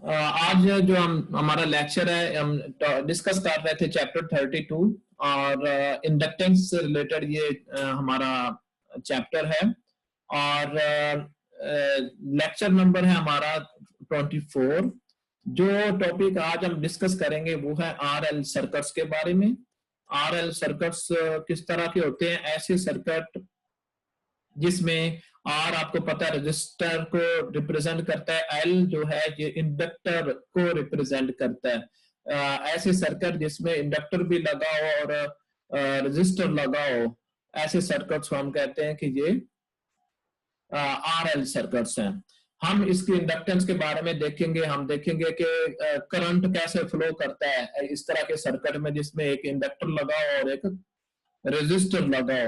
आज जो हमारा लेक्चर है, हम डिस्कस कर रहे थे चैप्टर 32 और इंडक्टेंस से रिलेटेड ये हमारा चैप्टर है। और लेक्चर नंबर है हमारा 24। जो टॉपिक आज हम डिस्कस करेंगे वो है आरएल सर्किट्स के बारे में। आरएल सर्किट्स किस तरह के होते हैं? ऐसे सर्किट जिसमें आर आपको पता है रजिस्टर को रिप्रेजेंट करता है, एल जो है ये इंडक्टर को रिप्रेजेंट करता है। ऐसे सर्किट जिसमें इंडक्टर भी लगा हो और रजिस्टर लगा हो, ऐसे सर्किट्स को हम कहते हैं कि ये आरएल सर्किट्स हैं। हम इसकी इंडक्टेंस के बारे में देखेंगे। हम देखेंगे कि करंट कैसे फ्लो करता है इस तरह के सर्किट में जिसमें एक इंडक्टर लगा हो और एक रेजिस्टर लगाओ।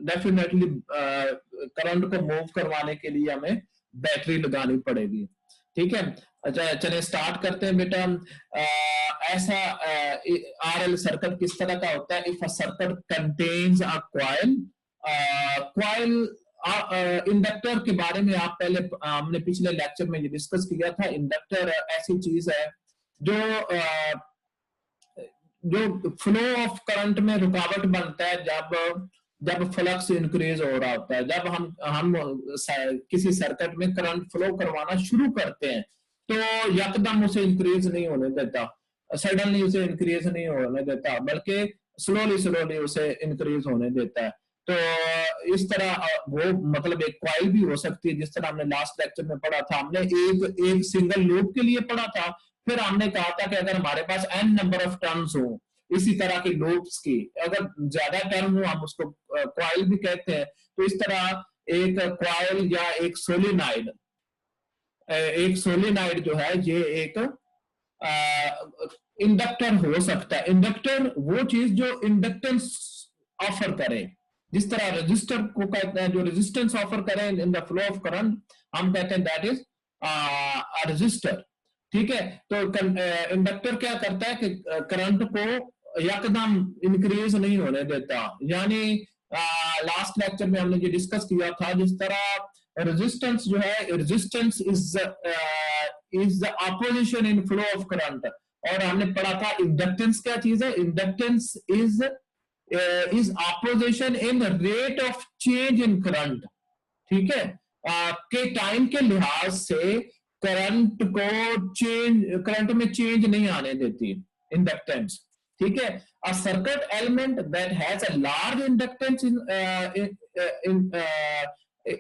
डेफिनेटली करंट को मूव करवाने के लिए हमें बैटरी लगानी पड़ेगी। ठीक है, अच्छा चलिए स्टार्ट करते हैं बेटा। ऐसा आरएल सर्किट किस तरह का होता है? If a circuit contains a coil, inductor के बारे में आप पहले हमने पिछले लेक्चर में ये डिस्कस किया था। इंडक्टर ऐसी चीज है जो फ्लो ऑफ करंट में रुकावट बनता है जब फ्लक्स इंक्रीज हो रहा होता है। जब हम किसी सर्किट में करंट फ्लो करवाना शुरू करते हैं तो यकदम उसे इंक्रीज नहीं होने देता, सडनली उसे इंक्रीज नहीं होने देता, बल्कि स्लोली उसे इंक्रीज होने देता है। तो इस तरह वो मतलब एक कॉइल भी हो सकती है, जिस तरह हमने लास्ट लेक्चर में पढ़ा था। हमने एक सिंगल लूप के लिए पढ़ा था, फिर हमने कहा था कि अगर हमारे पास n नंबर ऑफ टर्न्स हो इसी तरह की लूप्स की, अगर ज्यादा टर्न हो हम उसको कॉइल भी कहते हैं। तो इस तरह एक कॉइल या एक सोलिनॉइड जो है ये एक इंडक्टर हो सकता है। इंडक्टर वो चीज जो इंडक्टेंस ऑफर करे, जिस तरह रेजिस्टर को कहते हैं जो रेजिस्टेंस ऑफर करे in the flow of current, हम कहते हैं दैट इज रेजिस्टर। ठीक है, तो इंडक्टर क्या करता है कि करंट को यकदम इंक्रीज नहीं होने देता। यानी लास्ट लेक्चर में हमने ये डिस्कस किया था, जिस तरह रेजिस्टेंस जो है, resistance is the opposition in flow of current. और हमने पढ़ा था इंडक्टेंस क्या चीज है? Inductance is opposition in rate of change in current. ठीक है, के टाइम के लिहाज से करंट में चेंज नहीं आने देती इंडक्टेंस। ठीक है, a circuit element that has a large inductance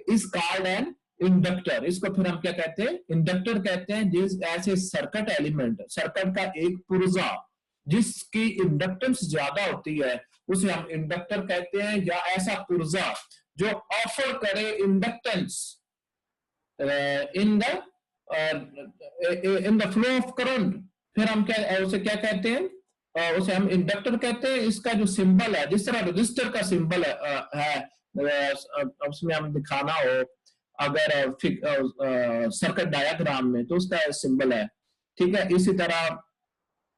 is called an inductor. इसको फिर हम क्या कहते हैं? इंडक्टर कहते हैं। जिस ऐसे सर्किट एलिमेंट, सर्किट का एक पुर्जा जिसकी इंडक्टेंस ज्यादा होती है उसे हम इंडक्टर कहते हैं, या ऐसा पुर्जा जो ऑफर करे inductance in the flow of current, फिर हम उसे क्या कहते हैं? उसे हम इंडक्टर कहते हैं। इसका जो सिंबल है, जिस तरह रजिस्टर का सिंबल है उसमें हम दिखाना हो अगर सर्किट डायग्राम में, तो उसका सिंबल है। ठीक है, इसी तरह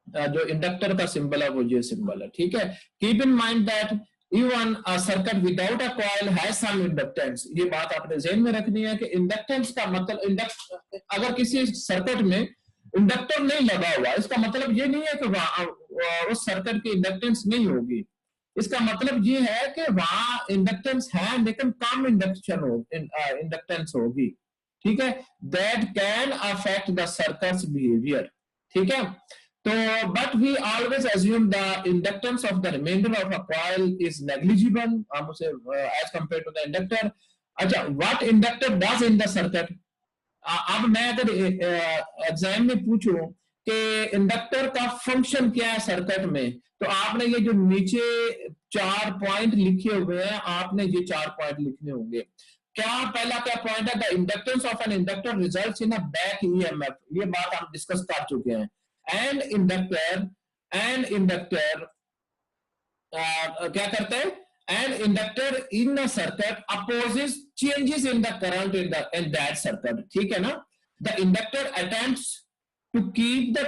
जो इंडक्टर का सिंबल है वो ये सिंबल है। ठीक है, keep in mind that even a circuit without a coil has some inductance. ये बात आपने ध्यान में रखनी है कि इंडक्टेंस का मतलब, अगर किसी सर्किट में इंडक्टर नहीं लगा हुआ, इसका मतलब ये नहीं है कि उस सर्किट की इंडक्टेंस नहीं होगी। इसका मतलब ये है कि वहां इंडक्टेंस है लेकिन कम इंडक्टेंस होगी। ठीक है, that can affect the circuit's behaviour. ठीक है, तो but we always assume the inductance of the reminder of a coil is negligible, हम उसे as compare to the inductor. अच्छा, what inductor does in the circuit? अब मैं अगर exam में पूछूं कि इंडक्टर का फंक्शन क्या है सर्किट में, तो आपने ये जो नीचे 4 पॉइंट लिखे हुए हैं, आपने ये 4 पॉइंट लिखने होंगे। क्या पहला क्या पॉइंट है? The inductance of an inductor results in a back EMF. ये बात हम डिस्कस कर चुके हैं। एंड इंडक्टर क्या करते हैं? And inductor in a circuit opposes changes in the current in that circuit. ठीक है ना? The inductor attempts to keep the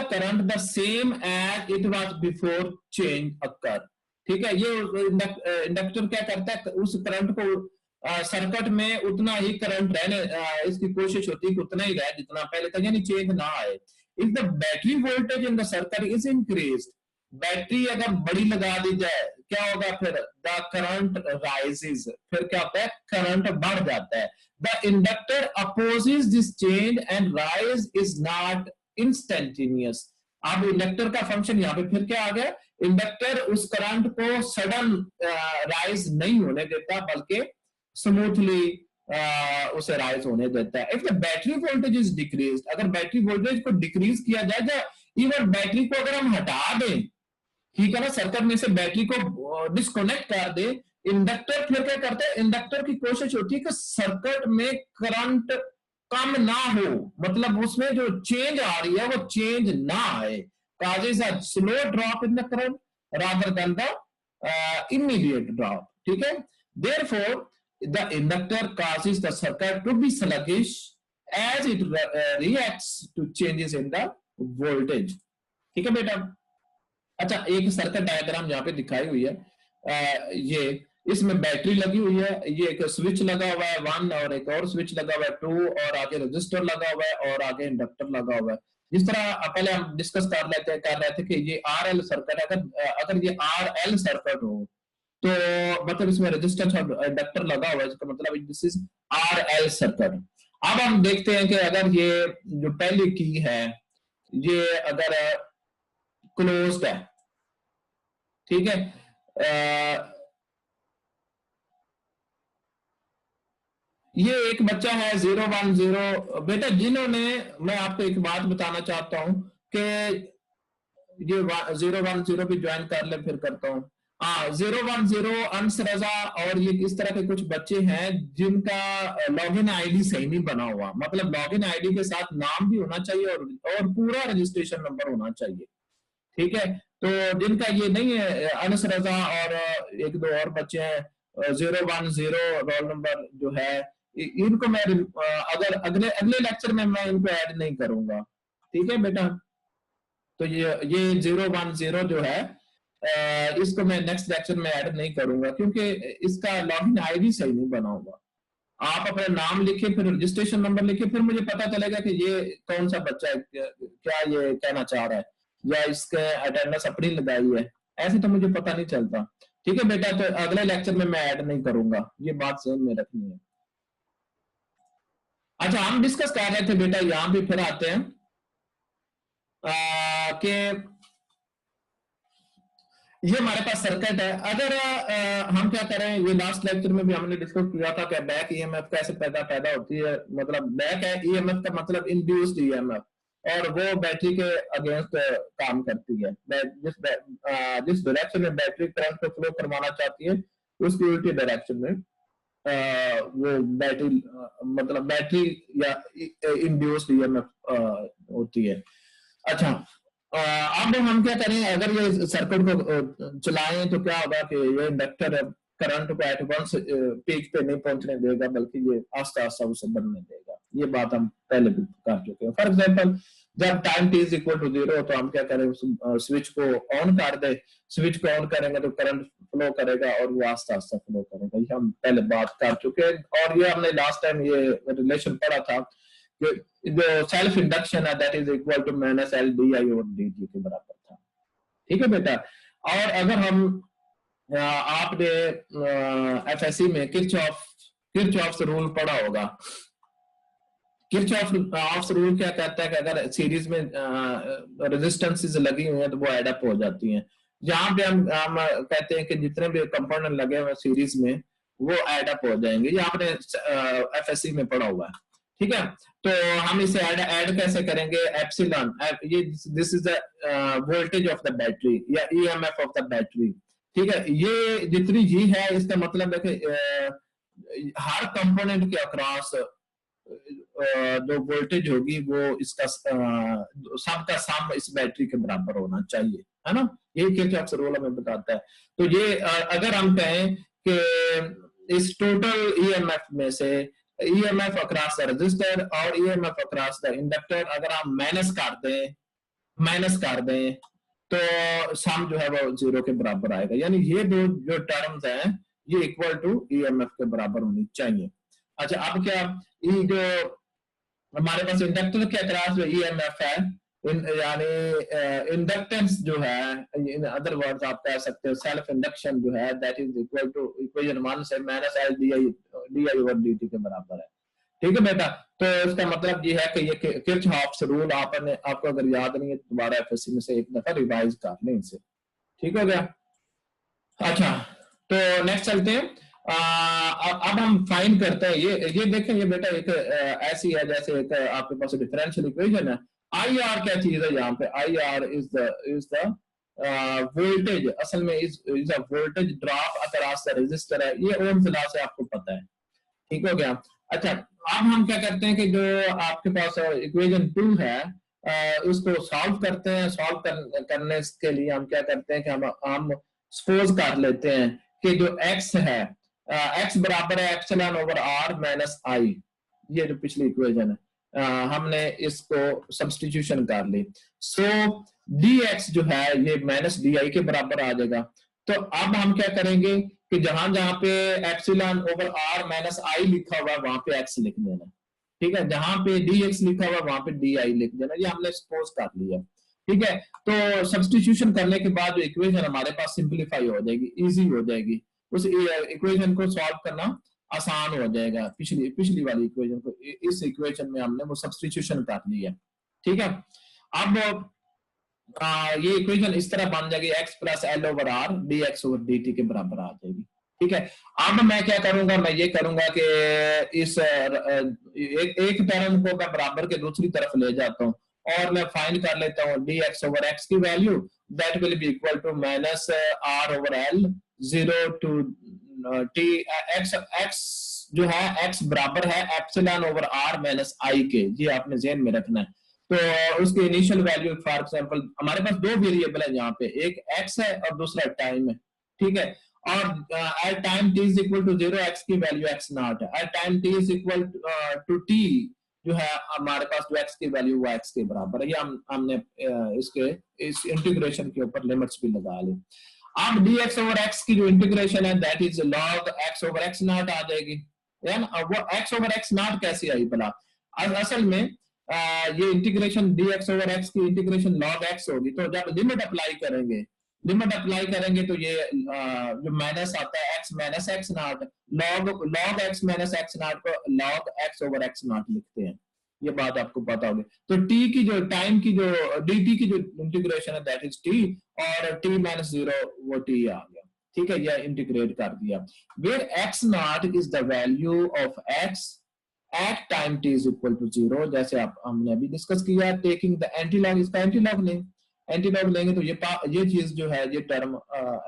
current the same as it was before change occur। ठीक है, ये इंडक्टर क्या करता है? उस करंट को सर्किट में उतना ही करंट रहने इसकी कोशिश होती है कि उतना ही रहे जितना पहले था, यानी चेंज ना आए। If the battery voltage in the circuit is increase, battery अगर बड़ी लगा दी जाए क्या होगा, फिर द करंट राइजेस, फिर क्या होता है, करंट बढ़ जाता है। The inductor opposes this change and rise is not instantaneous. अब इंडक्टर का फंक्शन यहाँ पे फिर क्या आ गया, इंडक्टर उस करंट को सडन राइज नहीं होने देता, बल्कि स्मूथली उसे राइज होने देता है। If the battery voltage is decrease, अगर बैटरी वोल्टेज को डिक्रीज किया जाए, या इवन बैटरी को अगर हम हटा दें, ठीक है ना, सर्किट में से बैटरी को डिस्कनेक्ट कर दे, इंडक्टर फिर क्या करता है, इंडक्टर की कोशिश होती है कि सर्किट में करंट कम ना हो, मतलब उसमें जो चेंज आ रही है वो चेंज ना आए, causes a slow drop in the current rather than the immediate drop, ठीक है। Therefore the inductor causes the circuit to be sluggish as it reacts to changes in the voltage, ठीक है बेटा। अच्छा, एक सर्किट डायग्राम यहाँ पे दिखाई हुई है, ये इसमें बैटरी लगी हुई है, ये एक स्विच लगा हुआ है 1, और एक और स्विच लगा हुआ है 2, और आगे रजिस्टर लगा हुआ है, और आगे इंडक्टर लगा हुआ है। जिस तरह पहले हम डिस्कस कर रहे थे कि ये आरएल सर्किट, अगर ये आरएल सर्किट हो तो मतलब इसमें रजिस्टर और इंडक्टर लगा हुआ है, इसका मतलब दिस इज आरएल सर्किट। अब हम देखते हैं कि अगर ये जो पहली की है ये अगर क्लोज्ड है, ठीक है, ये एक बच्चा है 010, बेटा जिन्होंने, मैं आपको एक बात बताना चाहता हूं कि ये 010 भी ज्वाइन कर ले, फिर करता हूँ। 010 अंश रजा और ये इस तरह के कुछ बच्चे हैं जिनका लॉगिन आईडी सही नहीं बना हुआ, मतलब लॉगिन आईडी के साथ नाम भी होना चाहिए और पूरा रजिस्ट्रेशन नंबर होना चाहिए, ठीक है। तो जिनका ये नहीं है, अनस रजा और एक दो और बच्चे हैं 010 रोल नंबर जो है, इनको मैं अगर अगले अगले लेक्चर में मैं इनको ऐड नहीं करूंगा, ठीक है बेटा। तो ये 010 जो है इसको मैं नेक्स्ट लेक्चर में ऐड नहीं करूंगा, क्योंकि इसका लॉगिन आईडी सही नहीं बना हुआ। आप अपना नाम लिखे, फिर रजिस्ट्रेशन नंबर लिखे, फिर मुझे पता चलेगा कि ये कौन सा बच्चा है, क्या ये कहना चाह रहा है, या इसके अटेंडेंस अपनी लगाई है, ऐसे तो मुझे पता नहीं चलता, ठीक है बेटा। तो अगले लेक्चर में मैं ऐड नहीं करूंगा, ये बात ध्यान में रखनी है। अच्छा, हम डिस्कस कर रहे थे बेटा, यहां भी फिर आते हैं कि ये हमारे पास सर्किट है। अगर हम क्या करें, ये लास्ट लेक्चर में भी हमने डिस्कस किया था कि बैक ईएमएफ कैसे पैदा होती है, मतलब बैक है ईएमएफ का मतलब इंड्यूस्ड ईएमएफ, और वो बैटरी के अगेंस्ट काम करती है। जिस डायरेक्शन में बैटरी करंट को फ्लो करवाना चाहती है उसकी उल्टी डायरेक्शन में वो बैटरी मतलब बैटरी या इंड्यूस्ड ईएमएफ होती है। अच्छा, अब हम क्या करें, अगर ये सर्किट को चलाएं तो क्या होगा कि ये इंडक्टर करंट को एट वंस पीक पे नहीं पहुंचने देगा, बल्कि ये आस्ता आस्ता उसे बढ़ने देगा। ये बात हम पहले भी कर चुके हैं। फॉर एग्जांपल, जब time t is equal to 0 तो हम क्या करें, स्विच को ऑन कर दे, स्विच को ऑन करेंगे तो करंट फ्लो करेगा और वो आस्ता आस्ता फ्लो करेगा। ये हम पहले बात कर चुके हैं, और ये हमने लास्ट टाइम ये रिलेशन पढ़ा था कि जो सेल्फ इंडक्शन है that is equal to minus L D I और डी जी के बराबर था, ठीक है बेटा। और अगर हम आपने एफएससी में किरचॉफ्स रूल पढ़ा होगा। किरचॉफ्स रूल क्या कहता है कि अगर सीरीज में रेजिस्टेंसेस लगी हुई हैं तो वो एड अप हो जाती हैं। यहाँ पे हम कहते हैं कि जितने भी कंपोनेंट लगे हुए सीरीज में वो एड अप हो जाएंगे। ये आपने एफएससी में पढ़ा हुआ है, ठीक है। तो हम इसे ऐड कैसे करेंगे, एप्सिलॉन, ये this is the voltage of the battery या ईएमएफ ऑफ द बैटरी, ठीक है। ये जितनी जी है इसका मतलब है कि हर कंपोनेंट के अक्रॉस जो वोल्टेज होगी वो इसका सबका सम इस बैटरी के बराबर होना चाहिए, है ना। यही किरचॉफ्स रूल हमें बताता है। तो ये अगर हम कहें कि इस टोटल ईएमएफ में से ईएमएफ अक्रॉस द रजिस्टर और ईएमएफ अक्रॉस द इंडक्टर अगर हम माइनस कर दें तो सम जो है वो 0 के बराबर आएगा। यानी ये दो जो टर्म्स हैं ये इक्वल टू ईएमएफ के बराबर होनी चाहिए। अच्छा, अब क्या, ये जो हमारे पास इंडक्टर के अक्रॉस जो ईएमएफ है, यानी इंडक्टेंस जो है, इन अदर वर्ड्स आप कह सकते हो सेल्फ इंडक्शन जो है, that is equal to equation 1 से minus L D I over D T के बराबर है। ठीक है बेटा, तो इसका मतलब ये है कि ये किर्चहॉफ्स रूल आपने, आपको अगर याद नहीं है तो दोबारा एफएससी में से एक दफा रिवाइज कर लें इसे। ठीक हो गया। अच्छा, तो नेक्स्ट चलते हैं। अब हम फाइंड करते हैं, ये देखें, ये बेटा एक ऐसी है जैसे एक आपके पास डिफरेंशियल इक्वेशन है। आई आर क्या चीज है यहाँ पे? I R is the voltage, असल में is a voltage drop across the resistor है। ये ओम्स लॉ से आपको पता है। ठीक हो गया। अच्छा, अब हम क्या करते हैं कि जो आपके पास इक्वेशन 2 है, उसको सॉल्व करते हैं। सॉल्व करने के लिए हम क्या करते हैं कि हम सपोज कर लेते हैं कि जो x है, x बराबर है एप्सिलॉन ओवर r माइनस आई। ये जो पिछली इक्वेशन है, हमने इसको सब्स्टिट्यूशन कर ली। सो dx जो है ये माइनस डी आई के बराबर आ जाएगा। तो अब हम क्या करेंगे कि जहां जहां पे एप्सिलॉन ओवर r माइनस आई लिखा हुआ है वहां पे x लिख देना। ठीक है, जहां पे dx लिखा हुआ है वहां पे di लिख देना। ये हमने सपोज कर लिया। ठीक है, तो सब्स्टिट्यूशन करने के बाद जो इक्वेशन हमारे पास सिंपलीफाई हो जाएगी, इजी हो जाएगी। उस इक्वेशन को सॉल्व करना आसान हो जाएगा। पिछली वाली इक्वेशन को इस इक्वेशन में हमने वो सब्स्टिट्यूशन कर लिया। ठीक है, अब ये इक्वेशन इस तरह बन जाएगी, x plus L over R D X over D T के बराबर आ जाएगी। ठीक है, अब मैं क्या करूंगा, मैं ये करूंगा कि इस एक टर्म को मैं बराबर के दूसरी तरफ ले जाता हूँ और मैं फाइंड कर लेता हूँ डी एक्स ओवर एक्स की value, that will be equal to minus R over L 0 to T X जो है x बराबर है epsilon over r minus I के। ये आपने ध्यान में रखना है। तो उसके इनिशियल वैल्यू फॉर एग्जांपल हमारे पास दो वेरिएबल है यहाँ पे, एक x है और दूसरा टाइम है। ठीक है, और at time t is equal to 0 x की वैल्यू x नॉट है। At time t is equal to t जो है हमारे पास जो x की वैल्यू वो x के बराबर है। ये हमने इसके इस इंटीग्रेशन के ऊपर लिमिट्स भी लगा ली। अब dx ओवर x की जो इंटीग्रेशन है that is log x over x naught आ जाएगी। वो x ओवर x नॉट कैसे आई भला? असल में ये इंटीग्रेशन dx ओवर x की इंटीग्रेशन log x होगी। तो जब लिमिट अप्लाई करेंगे तो ये जो माइनस आता है x minus x not, log x minus x not को log x over x not लिखते हैं। ये बात आपको पता होगी। तो t की जो टाइम की जो dt की जो इंटीग्रेशन है दैट इज t, और t माइनस 0 वो t आ गया। ठीक है, ये इंटीग्रेट कर दिया। Where x naught is the value of x at time t is equal to 0, जैसे आप हमने अभी डिस्कस किया। टेकिंग द एंटीलॉग, इसका एंटीलॉग लेंगे तो ये चीज जो है ये टर्म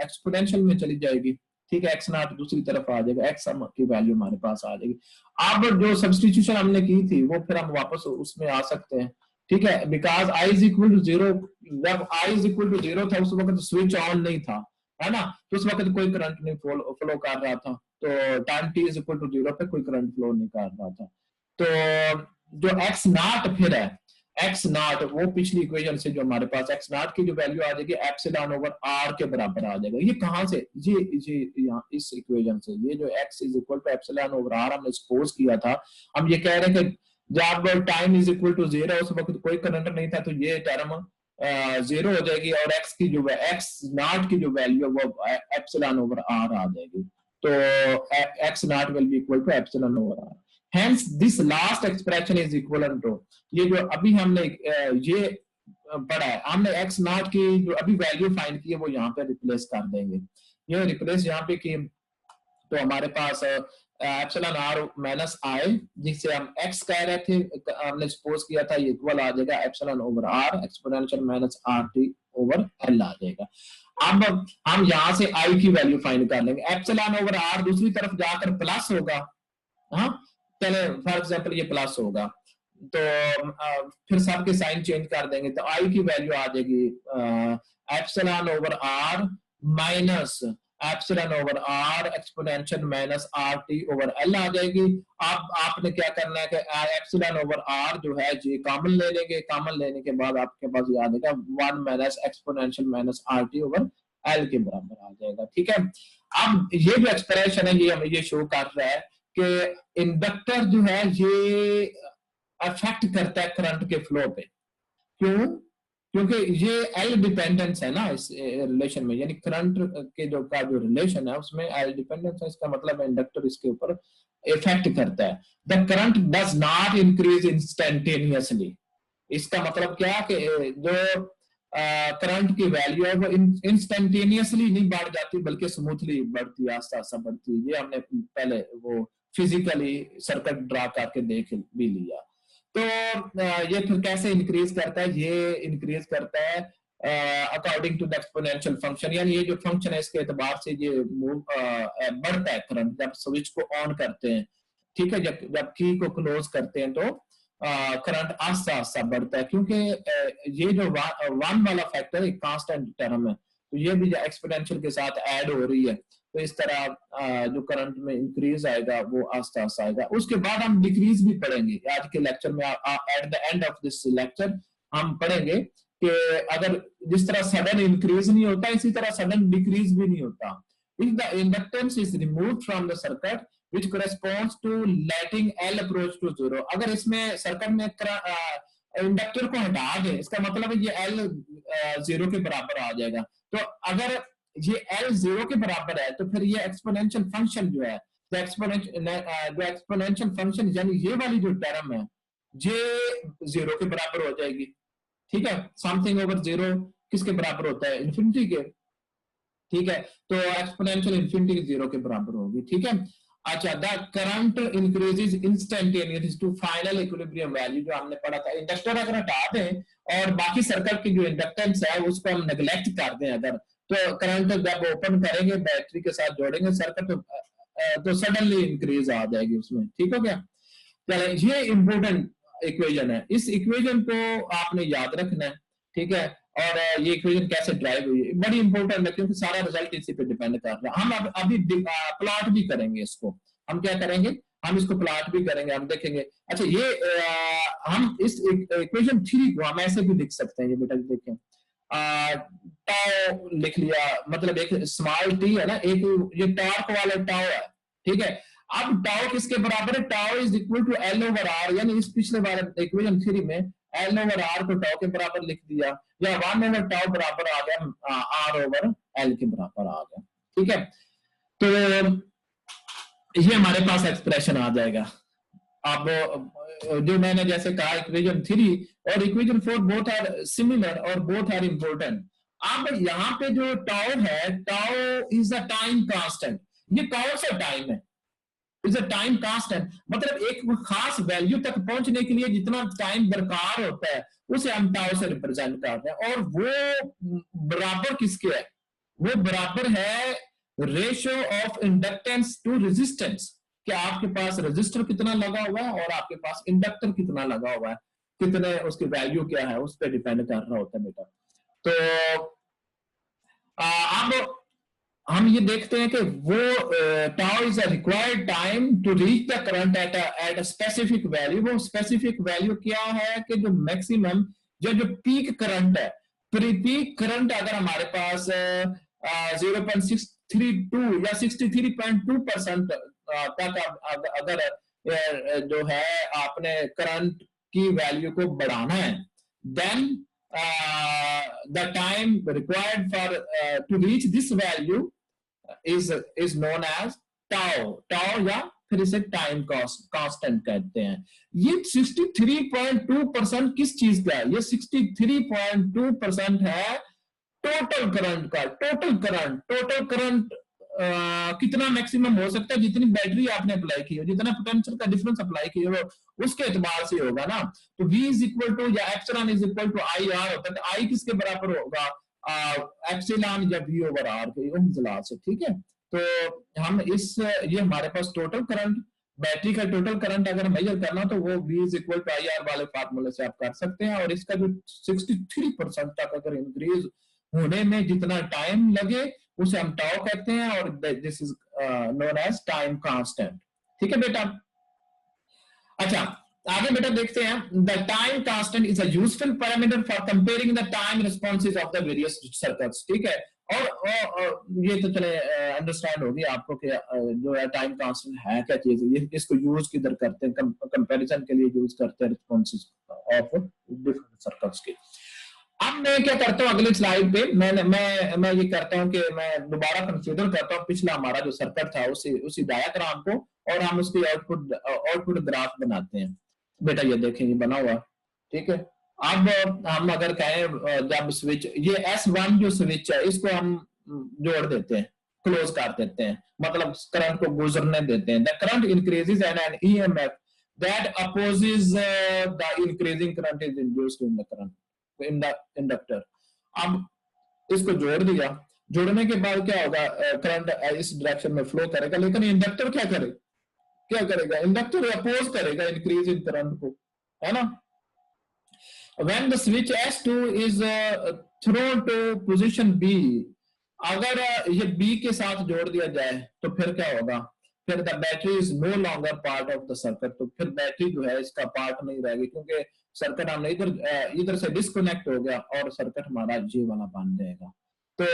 एक्सपोनेंशियल में चली जाएगी। ठीक है, x नॉट दूसरी तरफ आ जाएगा, x की वैल्यू हमारे पास आ जाएगी। अब जो सब्स्टिट्यूशन हमने की थी वो फिर हम वापस उसमें आ सकते हैं। ठीक है, because i is equal to 0, जब i इज इक्वल टू 0 था उस वक्त स्विच ऑन नहीं था, है ना, तो उस वक्त कोई करंट नहीं फ्लो कर रहा था। तो time t is equal to 0 पे कोई करंट फ्लो नहीं कर रहा था। तो जो x नॉट फिर है, x नॉट वो पिछली इक्वेशन से जो हमारे पास x नॉट की जो वैल्यू आ जाएगी एप्सिलॉन ओवर r के बराबर आ जाएगा। ये कहां से? ये यहाँ इस इक्वेशन से, ये जो x is equal to epsilon over r हमने सपोज किया था। हम ये कह रहे हैं कि जब टाइम इज इक्वल टू 0 उस वक्त कोई करंट नहीं था, तो ये टर्म 0 हो जाएगी और x नॉट की जो वैल्यू है वो एप्सिलॉन ओवर r आ जाएगी। तो x naught will be equal to epsilon over r। Hence this last expression is equivalent to, ये जो अभी हमने ये पढ़ा है, हमने x नॉट की जो अभी वैल्यू फाइंड की है वो यहाँ पे रिप्लेस कर देंगे। ये रिप्लेस यहाँ पे की तो हमारे पास एप्सिलॉन r माइनस आई, जिसे हम x कह रहे थे, हमने सपोज किया था, ये इक्वल आ जाएगा epsilon over r exponential minus rt over l आ जाएगा। अब हम यहाँ से i की वैल्यू फाइंड कर लेंगे। एप्सिलॉन ओवर r दूसरी तरफ जाकर प्लस होगा। हाँ, चले फॉर एग्जांपल ये प्लस होगा तो फिर सबके साइन चेंज कर देंगे तो आई की वैल्यू आ जाएगी epsilon over R minus epsilon over R exponential minus R T over L आ जाएगी। अब आपने क्या करना है कि एप्सिलॉन ओवर आर जो है जी कॉमन ले लेंगे। कॉमन लेने के बाद आपके पास याद आएगा 1 minus exponential minus R T over L के बराबर आ जाएगा। ठीक है, अब ये जो एक्सप्रेशन है ये हमें ये शो कर रहा है कि इंडक्टर जो है ये अफेक्ट करता है करंट के फ्लो पे। क्यों? क्योंकि ये एल डिपेंडेंस है ना इस रिलेशन में, यानी करंट के जो रिलेशन है उसमें एल डिपेंडेंस है। इसका मतलब है इंडक्टर इसके ऊपर इफेक्ट करता है। The current does not increase instantaneously. इसका मतलब क्या कि जो करंट की वैल्यू है वो इंस्टेंटेनियसली नहीं बढ़ जाती, बल्कि स्मूथली बढ़ती है, आस्ता आस्ता बढ़ती है। ये हमने पहले वो फिजिकली सर्किट ड्रा करके देख भी लिया। तो ये फिर कैसे इंक्रीज करता है? ये इंक्रीज करता है according to the exponential function, यानी ये जो फंक्शन है इसके एतबार से ये मूव बढ़ता है करंट जब स्विच को ऑन करते हैं। ठीक है, जब की को क्लोज करते हैं तो करंट आस्ता आस्ता बढ़ता है, क्योंकि ये जो वन वाला फैक्टर एक कांस्टेंट टर्म है, तो ये भी एक्सपोनेंशियल के साथ ऐड हो रही है। तो इस तरह जो करंट में इंक्रीज आएगा वो आस्ता आस्ता आएगा। उसके बाद हम डिक्रीज भी पढ़ेंगे आज के लेक्चर में। At the end of this lecture हम पढ़ेंगे कि अगर जिस तरह सडन इंक्रीज नहीं होता, इसी तरह सडन डिक्रीज भी नहीं होता। If the inductance is removed from the circuit which corresponds to letting L approach to zero, अगर इसमें सर्किट में इंडक्टर को हटा दें, इसका मतलब है ये L जीरो के बराबर आ जाएगा। तो अगर ये L जीरो के बराबर है तो फिर ये एक्सपोनेंशियल फंक्शन जो है, जो एक्सपोनेंशियल फंक्शन यानी ये वाली जो टर्म है ये जीरो के बराबर हो जाएगी। ठीक है, समथिंग ओवर जीरो किसके बराबर होता है? इन्फिनिटी के। ठीक है, तो एक्सपोनेंशियल इन्फिनिटी जीरो के बराबर होगी। ठीक है, अच्छा, the current increases instantaneous to final equilibrium value, जो हमने पढ़ा था। इंडक्टर अगर हटा दें और बाकी सर्किट की जो इंडक्टेंस है उसको हम नेग्लेक्ट कर दें अगर, तो करंट जब ओपन करेंगे बैटरी के साथ जोड़ेंगे सर्किट तो सडनली इंक्रीज आ जाएगी उसमें। ठीक हो गया? चले, ये इंपोर्टेंट इक्वेशन है, इस इक्वेशन को आपने याद रखना है। ठीक है, और ये इक्वेशन कैसे ड्राइव हुई है बड़ी इंपॉर्टेंट है, क्योंकि सारा रिजल्ट इसी पे डिपेंड कर रहा है। हम अभी प्लॉट भी करेंगे इसको। हम क्या करेंगे? हम इसको प्लॉट भी करेंगे, हम देखेंगे। अच्छा, ये हम इस इक्वेशन 3 को हम ऐसे भी लिख सकते हैं। ये बेटा देखें, टाउ लिख लिया, मतलब एक स्मॉल टी है ना, एक ये टॉर्क वाला टाउ है। ठीक है, अब टाउ किसके बराबर है? Tau is equal to L over R, यानी इस पिछले वाले इक्वेशन 3 में एल ओवर आर को टाउ के बराबर लिख दिया, या 1 ओवर टाउ बराबर आ गया आर ओवर एल के बराबर आ गया। ठीक है, तो ये हमारे पास एक्सप्रेशन आ जाएगा। अब जो मैंने जैसे कहा इक्वेशन 3 और इक्वेशन 4 बोथ आर सिमिलर और बोथ आर इंपॉर्टेंट। अब यहाँ पे जो टाउ है, tau is a time constant. ये कौन सा टाइम है? इज अ टाइम कांस्टेंट, मतलब एक खास वैल्यू तक पहुंचने के लिए जितना टाइम दरकार होता है उसे हम टाउ से रिप्रेजेंट करते हैं। और वो बराबर किसके है? वो बराबर है ratio of inductance to resistance, कि आपके पास रेजिस्टर कितना लगा हुआ है और आपके पास इंडक्टर कितना लगा हुआ है, कितने उसकी वैल्यू क्या है उस पर डिपेंड कर रहा होता है बेटा। तो अब हम ये देखते हैं कि वो tau is a required time to reach the current at a specific value. वो स्पेसिफिक वैल्यू क्या है? कि जो मैक्सिमम जो पीक करंट है, पीक करंट अगर हमारे पास 0.632 या 63.2% तक अगर जो है आपने करंट की वैल्यू को बढ़ाना है, then the time required for to reach this value is known as tau या फिर इसे टाइम कांस्टेंट कहते हैं। ये 63.2% किस चीज का है? ये 63.2% है टोटल करंट का। टोटल करंट कितना मैक्सिमम हो सकता है? जितनी बैटरी आपने अप्लाई की हो, जितना पोटेंशियल का डिफरेंस अप्लाई किया हो, उसके एतबार से होगा ना। तो V इज इक्वल टू या epsilon is equal to I R होता है। तो आई किसके बराबर होगा? एप्सिलॉन या V ओवर आर के इम्तिलाल से। ठीक है, तो हम ये हमारे पास टोटल करंट, बैटरी का टोटल करंट अगर मेजर करना तो वो V is equal to I R वाले फार्मूले से आप कर सकते हैं। और इसका जो 63% तक अगर इंक्रीज होने में जितना टाइम लगे उसे हम टाउ कहते हैं, और this is known as time constant. ठीक है बेटा? अच्छा, आगे बेटा देखते हैं। The time constant is a useful parameter for comparing the time responses of the various circuits. ठीक है, और ये तो चले अंडरस्टैंड होगी आपको कि जो है टाइम कांस्टेंट है क्या चीज, ये इसको यूज किधर करते हैं, कंपैरिजन के लिए यूज करते हैं रिस्पॉन्सेज ऑफ डिफरेंट सर्कल्स के। अब मैं क्या करता हूँ अगली स्लाइड पे, मैं ये करता हूँ कि मैं दोबारा कंसीडर करता हूँ पिछला हमारा जो सर्किट था उसी डायग्राम को, और हम उसकी आउटपुट ग्राफ बनाते हैं। बेटा ये देखें ये बना हुआ, ठीक है। अब हम अगर कहें जब स्विच ये S1 जो स्विच है इसको हम जोड़ देते हैं, क्लोज कर देते हैं, मतलब करंट को गुजरने देते हैं। The current increases and an EMF that opposes the increasing current is induced in the current in the inductor। अब इसको जोड़ दिया, जोड़ने के बाद क्या होगा, करंट इस डायरेक्शन में फ्लो करेगा, लेकिन इंडक्टर क्या करेगा, इंडक्टर अपोज करेगा इंक्रीज इन करंट को, है ना। When the switch S2 is thrown to position B, अगर ये B के साथ जोड़ दिया जाए तो फिर क्या होगा, फिर the battery is no longer part of the circuit, तो फिर बैटरी जो है इसका पार्ट नहीं रहेगी, क्योंकि सर्किट हमने इधर से डिस्कनेक्ट हो गया और सर्किट हमारा ये वाला बन जाएगा। तो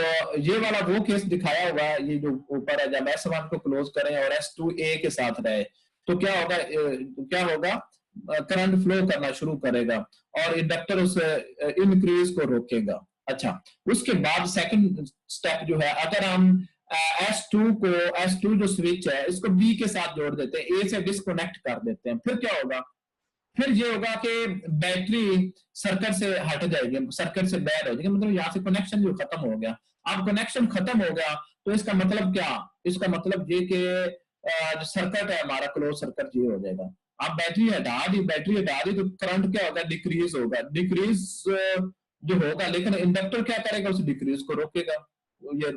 ये वाला वो केस दिखाया हुआ है, ये जो ऊपर है, जब S1 को क्लोज करें और S2 A के साथ रहे तो क्या होगा, करंट फ्लो करना शुरू करेगा और इंडक्टर उस इंक्रीज को रोकेगा। अच्छा, उसके बाद सेकंड स्टेप जो है, अगर हम S2 जो स्विच है इसको B के साथ जोड़ देते हैं, A से डिस्कनेक्ट कर देते हैं, फिर क्या होगा, फिर ये होगा कि बैटरी सर्किट से हट जाएगी, सर्किट से बाहर हो जाएगी, मतलब यहाँ से कनेक्शन जो खत्म हो गया। अब कनेक्शन खत्म हो गया तो इसका मतलब क्या, इसका मतलब ये कि जो सर्किट है हमारा क्लोज सर्किट ये हो जाएगा। अब बैटरी हटा दी तो करंट क्या होगा, डिक्रीज जो होगा, लेकिन इंडक्टर क्या करेगा, उस डिक्रीज को रोकेगा। ये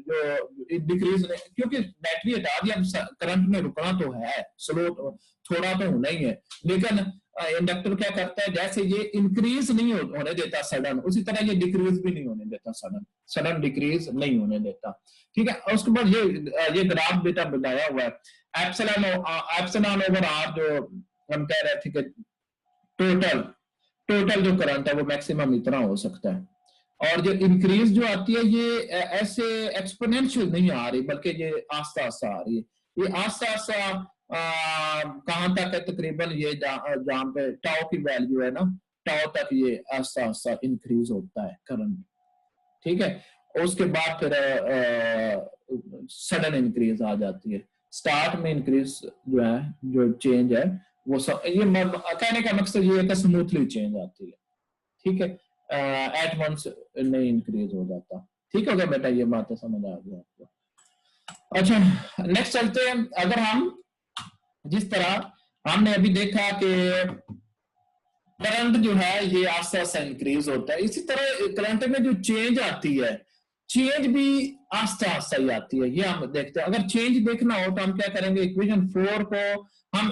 जो डिक्रीज, क्योंकि बैटरी हटा दी, अब करंट में रुकना तो है, स्लो थोड़ा तो होना ही है, लेकिन इंडक्टर क्या करता है, जैसे ये इंक्रीज नहीं होने देता सडन, उसी तरह ये डिक्रीज भी नहीं होने देता, सडन डिक्रीज नहीं होने देता, ठीक है। उसके बाद ये ग्राफ बेटा बताया हुआ है, एप्सिलॉन ओवर आर, जो हम कह रहे थे कि टोटल जो करंट है वो मैक्सिमम इतना हो सकता है, और जो इंक्रीज जो आती है ये ऐसे एक्सपोनेंशियल नहीं आ रही, बल्कि ये आस्ता आस्ता आ रही है। ये आस्ता आस्ता कहां तक है, तकरीबन ये जहां पे टाउ की वैल्यू है ना, टाउ तक ये आस्ता आस्ता इंक्रीज होता है करंट, ठीक है। उसके बाद फिर सडन इंक्रीज आ जाती है। स्टार्ट में इंक्रीज जो है, जो चेंज है वो ये कहने का मकसद ये है कि स्मूथली चेंज आती है, ठीक है, एट वंस नहीं इंक्रीज हो जाता। ठीक हो गया बेटा, ये बातें समझ आ गई आपको। अच्छा, नेक्स्ट चलते हैं। अगर हम जिस तरह हमने अभी देखा कि करंट जो है ये आस्ते आस्ते इंक्रीज होता है, इसी तरह करंट में जो चेंज आती है, चेंज भी आस्ते आस्ते ही आती है। ये हम देखते हैं। अगर चेंज देखना हो तो हम क्या करेंगे, इक्वेशन 4 को हम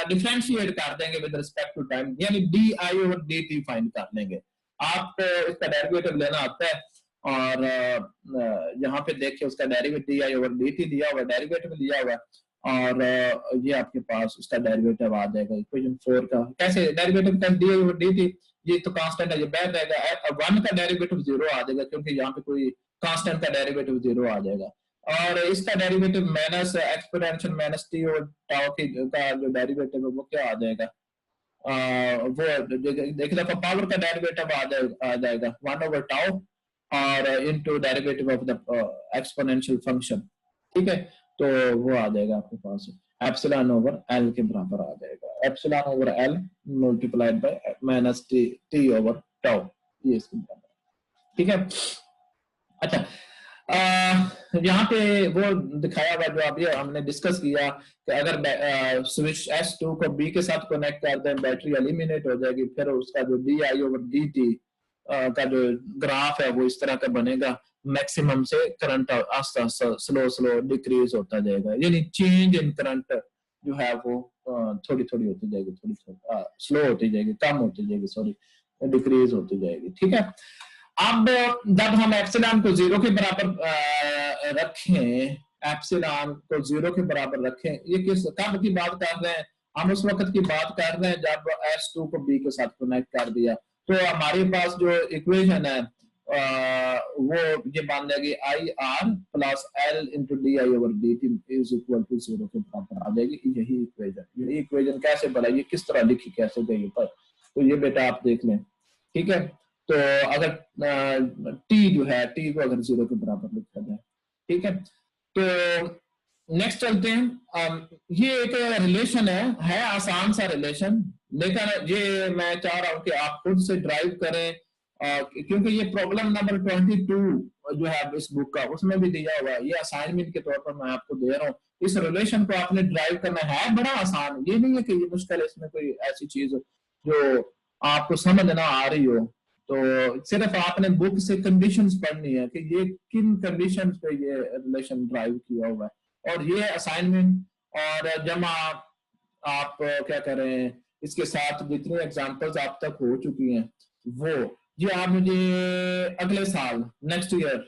डिफरेंशिएट कर देंगे विद रिस्पेक्ट टू टाइम, यानी D I over D T find कर लेंगे। आपको इसका डेरिवेटिव लेना आता है, और यहाँ पे देखिए उसका derivative D I over D T दिया हुआ, डेरिवेटिव दिया हुआ, और ये आपके पास उसका डेरिवेटिव आ जाएगा इक्वेशन 4 का। कैसे डेरिवेटिव का, D I over D T, ये तो कांस्टेंट है, ये बैठ जाएगा। 1 का डेरिवेटिव 0 आ जाएगा, क्योंकि यहाँ पे कोई कांस्टेंट का डेरिवेटिव 0 आ जाएगा, और इसका derivative minus exponential minus T और टाउ का जो डेरिवेटिव है वो क्या आ जाएगा, वो देखिए पावर का डेरिवेटिव आ जाएगा 1 ओवर टाउ और into derivative of the exponential function, ठीक है। तो वो आ जाएगा आपके पास एप्सिलॉन ओवर एल के बराबर आ जाएगा, epsilon over L multiplied by minus T over tau, ये इसके बराबर, ठीक है। अच्छा, यहाँ पे वो दिखाया हुआ जो अभी हमने डिस्कस किया कि अगर स्विच S2 को B के साथ कनेक्ट कर दें, बैटरी एलिमिनेट हो जाएगी, फिर उसका जो D I over D T का जो ग्राफ है वो इस तरह का बनेगा, मैक्सिमम से करंट आस्ता आस्ता स्लो डिक्रीज होता जाएगा, यानी चेंज इन करंट जो है वो थोड़ी थोड़ी होती जाएगी, थोड़ी स्लो होती जाएगी, कम होती जाएगी, सॉरी डिक्रीज होती जाएगी, ठीक है। अब जब हम एप्सिलॉन को 0 के बराबर रखें, एप्सिलॉन को 0 के बराबर रखें, ये किस कब की बात कर रहे हैं, हम उस वक्त की बात कर रहे हैं जब S2 को B के साथ कनेक्ट कर दिया। तो हमारे पास जो इक्वेशन है वो ये मान लेगी I R plus L into D I over D T is equal to 0 के बराबर आ जाएगी। यही इक्वेशन कैसे बनाइए, किस तरह लिखी कैसे गई पर, तो ये बेटा आप देख लें, ठीक है। तो अगर टी जो है, टी को अगर 0 के बराबर लिखा जाए, ठीक है। तो नेक्स्ट चलते हैं। ये एक रिलेशन है आसान सा रिलेशन, लेकिन ये मैं चाह रहा हूं कि आप खुद से ड्राइव करें, क्योंकि ये प्रॉब्लम नंबर 22 जो है इस बुक का, उसमें भी दिया हुआ है। ये असाइनमेंट के तौर पर मैं आपको दे रहा हूँ। इस रिलेशन को आपने ड्राइव करना है, बड़ा आसान, ये नहीं है कि ये मुश्किल है, इसमें कोई ऐसी चीज जो आपको समझ ना आ रही हो। तो सिर्फ आपने बुक से कंडीशंस पढ़नी है कि ये किन कंडीशंस पे ये रिलेशन ड्राइव किया हुआ है, और ये असाइनमेंट और जमा आप क्या कर रहे हैं, इसके साथ जितनी एग्जांपल्स आप तक हो चुकी हैं वो ये आप मुझे अगले साल नेक्स्ट ईयर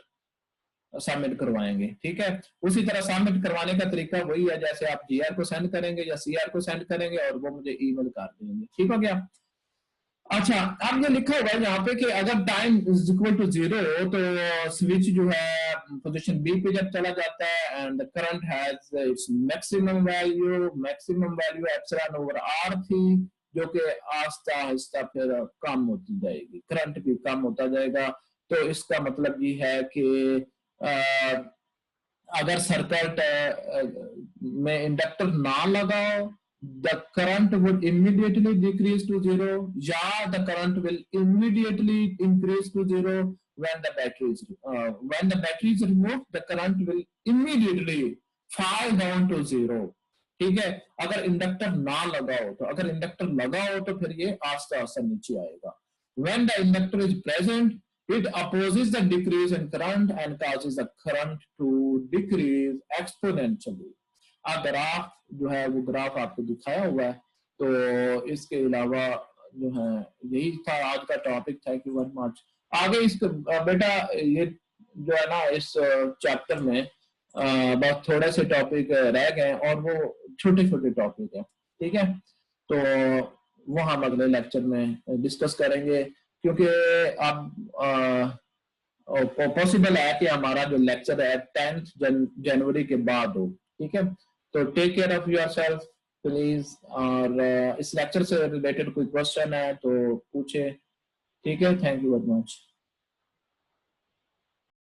सबमिट करवाएंगे, ठीक है। उसी तरह सबमिट करवाने का तरीका वही है जैसे आप जीआर को सेंड करेंगे या सीआर को सेंड करेंगे और वो मुझे ईमेल कर देंगे, ठीक हो गया। अच्छा, अब ये लिखा हुआ है यहाँ पे कि अगर टाइम इज इक्वल टू 0 तो स्विच जो है पोजीशन बी पे जब चला जाता है and current has its maximum value epsilon over R थी, जो कि आस्ता आहिस्ता फिर कम होती जाएगी, करंट भी कम होता जाएगा। तो इसका मतलब ये है कि अगर सर्किट में इंडक्टर ना लगाओ, the current would immediately decrease to 0, या the current will immediately increase to 0 when the battery is removed, the current will immediately fall down to 0, ठीक है। अगर इंडक्टर ना लगाओ, तो अगर इंडक्टर लगाओ तो फिर ये आस्ते आस्ते नीचे आएगा। when the inductor is present, it opposes the decrease in current and causes the current to decrease exponentially। Graph जो है वो ग्राफ आपको दिखाया हुआ है। तो इसके अलावा जो है यही था आज का topic. Thank you very much. आगे इस बेटा ये जो है ना इस चैप्टर में बस थोड़े से टॉपिक रह गए और वो छोटे छोटे टॉपिक है, ठीक है। तो वो हम अगले लेक्चर में डिस्कस करेंगे, क्योंकि अब पॉसिबल है कि हमारा जो लेक्चर है 10 जनवरी के बाद हो, ठीक है। तो take care of yourself please, और इस लेक्चर से रिलेटेड कोई क्वेश्चन है तो पूछे, ठीक है। Thank you very much.